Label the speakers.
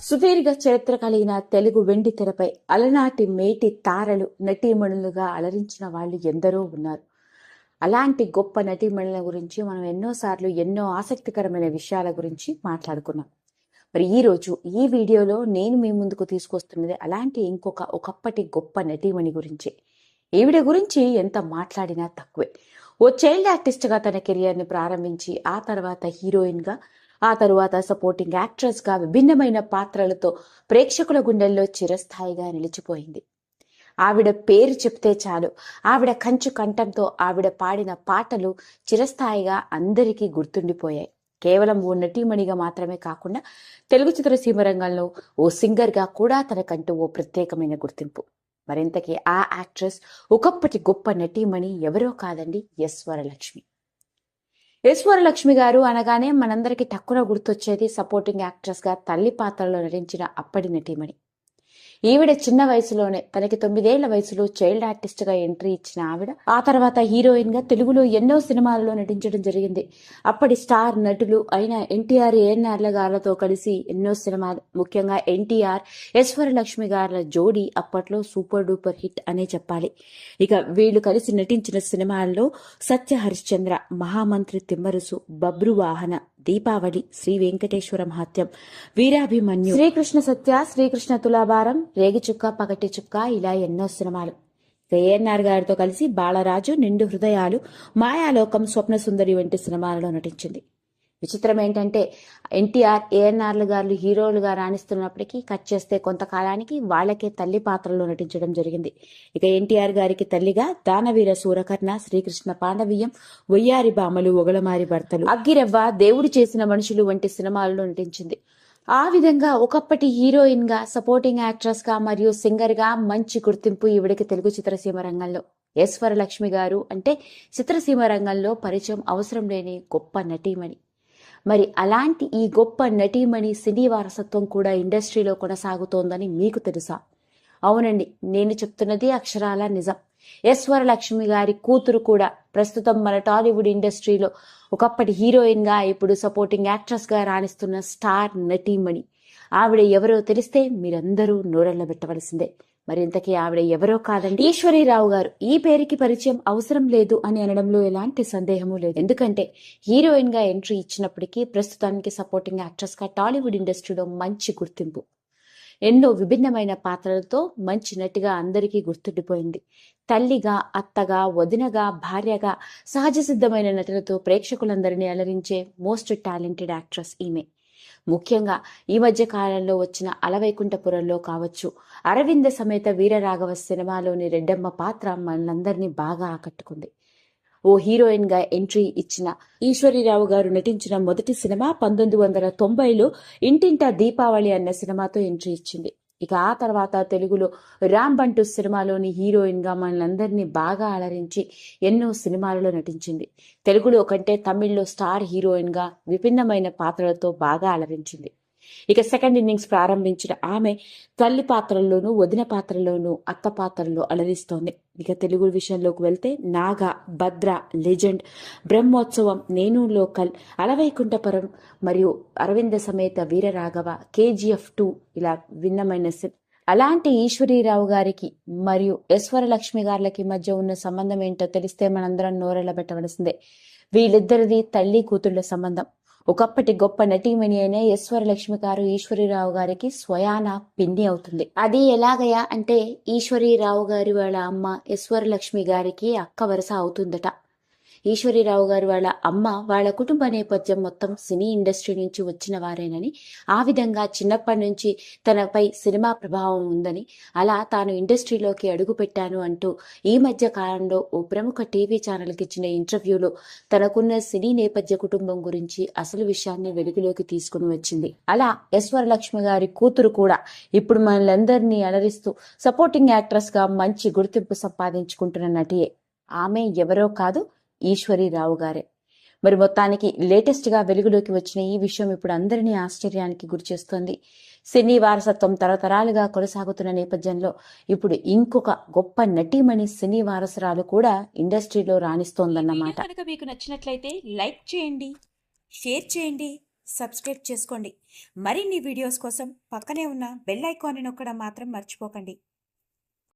Speaker 1: సుదీర్ఘ చరిత్ర కలిగిన తెలుగు వెండి తెరపై అలనాటి మేటి తారలు నటీమణులుగా అలరించిన వాళ్ళు ఎందరో ఉన్నారు. అలాంటి గొప్ప నటీమణుల గురించి మనం ఎన్నోసార్లు ఎన్నో ఆసక్తికరమైన విషయాల గురించి మాట్లాడుకున్నాం. మరి ఈరోజు ఈ వీడియోలో నేను మీ ముందుకు తీసుకొస్తున్నది అలాంటి ఒకప్పటి గొప్ప నటీమణి గురించి. ఈవిడ గురించి ఎంత మాట్లాడినా తక్కువే. ఓ చైల్డ్ ఆర్టిస్ట్గా తన కెరియర్ని ప్రారంభించి ఆ తర్వాత హీరోయిన్గా, ఆ తరువాత సపోర్టింగ్ యాక్ట్రెస్గా విభిన్నమైన పాత్రలతో ప్రేక్షకుల గుండెల్లో చిరస్థాయిగా నిలిచిపోయింది. ఆవిడ పేరు చెప్తే చాలు, ఆవిడ కంచు కంఠంతో ఆవిడ పాడిన పాటలు చిరస్థాయిగా అందరికీ గుర్తుండిపోయాయి. కేవలం ఓ నటీమణిగా మాత్రమే కాకుండా తెలుగు చిత్రసీమ రంగంలో ఓ సింగర్గా కూడా తనకంటూ ఓ ప్రత్యేకమైన గుర్తింపు. మరింతకీ ఆ యాక్ట్రెస్ ఒకప్పటి గొప్ప నటీమణి ఎవరో కాదండి, ఎస్ వరలక్ష్మి. ఎస్ వరలక్ష్మి గారు అనగానే మనందరికీ టక్కున గుర్తొచ్చేది సపోర్టింగ్ యాక్ట్రెస్గా తల్లి పాత్రలో నటించిన అప్పటి నటీమణి. ఈవిడ చిన్న వయసులోనే, తనకి 9 ఏళ్ల వయసులో చైల్డ్ ఆర్టిస్ట్ గా ఎంట్రీ ఇచ్చిన ఆవిడ ఆ తర్వాత హీరోయిన్ గా తెలుగులో ఎన్నో సినిమాలలో నటించడం జరిగింది. అప్పటి స్టార్ నటులు అయిన ఎన్టీఆర్, ఏఎన్ఆర్ల గారితో కలిసి ఎన్నో సినిమాలు, ముఖ్యంగా ఎన్టీఆర్ ఎస్ వరలక్ష్మి గారుల జోడీ అప్పట్లో సూపర్ డూపర్ హిట్ అనే చెప్పాలి. ఇక వీళ్ళు కలిసి నటించిన సినిమాల్లో సత్య హరిశ్చంద్ర, మహామంత్రి తిమ్మరుసు, బబ్రు వాహన, దీపావళి, శ్రీ వెంకటేశ్వర మహాత్యం, వీరాభిమన్యు, శ్రీకృష్ణ సత్య, శ్రీకృష్ణ తులాభారం, రేగిచుక్క, పగటి చుక్క, ఇలా ఎన్నో సినిమాలు. ఏఎన్ఆర్ గారితో కలిసి బాలరాజు, నిండు హృదయాలు, మాయాలోకం, స్వప్న సుందరి వంటి సినిమాలలో నటించింది. విచిత్రం ఏంటంటే ఎన్టీఆర్, ఏఎన్ఆర్లు గారు హీరోలుగా రాణిస్తున్నప్పటికీ కట్ చేస్తే కొంతకాలానికి వాళ్ళకే తల్లి పాత్రలో నటించడం జరిగింది. ఇక ఎన్టీఆర్ గారికి తల్లిగా దానవీర సూరకర్ణ, శ్రీకృష్ణ పాండవీయం, వయ్యారి బామలు, ఒగలమారి భర్తలు, అగ్గిరవ్వ, దేవుడు చేసిన మనుషులు వంటి సినిమాల్లో నటించింది. ఆ విధంగా ఒకప్పటి హీరోయిన్ గా, సపోర్టింగ్ యాక్ట్రెస్ గా మరియు సింగర్ గా మంచి గుర్తింపు ఈవిడికి తెలుగు చిత్రసీమ రంగంలో. ఎస్ వరలక్ష్మి గారు అంటే చిత్రసీమ రంగంలో పరిచయం అవసరం లేని గొప్ప నటీమణి. మరి అలాంటి ఈ గొప్ప నటీమణి సినీ వారసత్వం కూడా ఇండస్ట్రీలో కొనసాగుతోందని మీకు తెలుసా? అవునండి, నేను చెప్తున్నది అక్షరాల నిజం. ఎస్ వరలక్ష్మి గారి కూతురు కూడా ప్రస్తుతం మన టాలీవుడ్ ఇండస్ట్రీలో ఒకప్పటి హీరోయిన్ గా, ఇప్పుడు సపోర్టింగ్ యాక్ట్రెస్ గా రాణిస్తున్న స్టార్ నటీమణి. ఆవిడ ఎవరో తెలిస్తే మీరందరూ నోరెళ్లబెట్టవలసిందే. మరింతకీ ఆవిడ ఎవరో కాదండి, ఈశ్వరీరావు గారు. ఈ పేరుకి పరిచయం అవసరం లేదు అని అనడంలో ఎలాంటి సందేహము లేదు. ఎందుకంటే హీరోయిన్ గా ఎంట్రీ ఇచ్చినప్పటికీ ప్రస్తుతానికి సపోర్టింగ్ యాక్ట్రెస్ గా టాలీవుడ్ ఇండస్ట్రీలో మంచి గుర్తింపు, ఎన్నో విభిన్నమైన పాత్రలతో మంచి నటిగా అందరికీ గుర్తుండిపోయింది. తల్లిగా, అత్తగా, వదినగా, భార్యగా సహజ సిద్ధమైన నటులతో ప్రేక్షకులందరినీ అలరించే మోస్ట్ టాలెంటెడ్ యాక్ట్రెస్ ఈమె. ముఖ్యంగా ఈ మధ్య కాలంలో వచ్చిన అలవైకుంఠపురంలో కావచ్చు, అరవింద సమేత వీరరాఘవ సినిమాలోని రెడ్డమ్మ పాత్ర మనందరినీ బాగా ఆకట్టుకుంది. ఓ హీరోయిన్ గా ఎంట్రీ ఇచ్చిన ఈశ్వరీరావు గారు నటించిన మొదటి సినిమా 1990లో ఇంటింటా దీపావళి అన్న సినిమాతో ఎంట్రీ ఇచ్చింది. ఇక ఆ తర్వాత తెలుగులో రామ్ బంటు సినిమాలోని హీరోయిన్ గా మనందరినీ బాగా అలరించి ఎన్నో సినిమాలలో నటించింది. తెలుగులో కంటే తమిళ్లో స్టార్ హీరోయిన్ గా విభిన్నమైన పాత్రలతో బాగా అలరించింది. ఇక సెకండ్ ఇన్నింగ్స్ ప్రారంభించిన ఆమె తల్లి పాత్రల్లోనూ, వదిన పాత్రలోనూ, అత్త పాత్రలో అలరిస్తోంది. ఇక తెలుగు విషయంలోకి వెళ్తే నాగా, భద్ర, లెజెండ్, బ్రహ్మోత్సవం, నేను లోకల్, అలవైకుంఠపురం మరియు అరవింద సమేత వీరరాఘవ, KGF 2 ఇలా భిన్నమైన అలాంటి ఈశ్వరీరావు గారికి మరియు ఎస్ వరలక్ష్మి గారికి మధ్య ఉన్న సంబంధం ఏంటో తెలిస్తే మనందరం నోరెళ్లబెట్టవలసిందే. వీళ్ళిద్దరిది తల్లి కూతుళ్ల సంబంధం. ఒకప్పటి గొప్ప నటీమణి అయిన ఎస్ వరలక్ష్మి గారు ఈశ్వరీరావు గారికి స్వయాన పిన్ని అవుతుంది. అది ఎలాగయా అంటే ఈశ్వరీరావు గారి వాళ్ళ అమ్మ ఎస్ వరలక్ష్మి గారికి అక్క వరుస అవుతుందట. ఈశ్వరీరావు గారు వాళ్ళ అమ్మ, వాళ్ళ కుటుంబ నేపథ్యం మొత్తం సినీ ఇండస్ట్రీ నుంచి వచ్చిన వారేనని, ఆ విధంగా చిన్నప్పటి నుంచి తనపై సినిమా ప్రభావం ఉందని, అలా తాను ఇండస్ట్రీలోకి అడుగు పెట్టాను అంటూ ఈ మధ్య కాలంలో ఓ ప్రముఖ టీవీ ఛానల్కి ఇచ్చిన ఇంటర్వ్యూలో తనకున్న సినీ నేపథ్య కుటుంబం గురించి అసలు విషయాన్ని వెలుగులోకి తీసుకుని వచ్చింది. అలా ఎస్ వరలక్ష్మి గారి కూతురు కూడా ఇప్పుడు మనలందరినీ అలరిస్తూ సపోర్టింగ్ యాక్ట్రెస్ గా మంచి గుర్తింపు సంపాదించుకుంటున్న నటియే. ఆమె ఎవరో కాదు, ఈశ్వరీరావు గారే. మరి మొత్తానికి లేటెస్ట్ గా వెలుగులోకి వచ్చిన ఈ విషయం ఇప్పుడు అందరినీ ఆశ్చర్యానికి గురిచేస్తోంది. సినీ వారసత్వం తరతరాలుగా కొనసాగుతున్న నేపథ్యంలో ఇప్పుడు ఇంకొక గొప్ప నటీమణి సినీ వారసురాలు కూడా ఇండస్ట్రీలో రాణిస్తోందన్నమాట.
Speaker 2: కనుక మీకు నచ్చినట్లయితే లైక్ చేయండి, షేర్ చేయండి, సబ్స్క్రైబ్ చేసుకోండి. మరిన్ని వీడియోస్ కోసం పక్కనే ఉన్న బెల్ ఐకాన్ని నొక్కడం మాత్రం మర్చిపోకండి.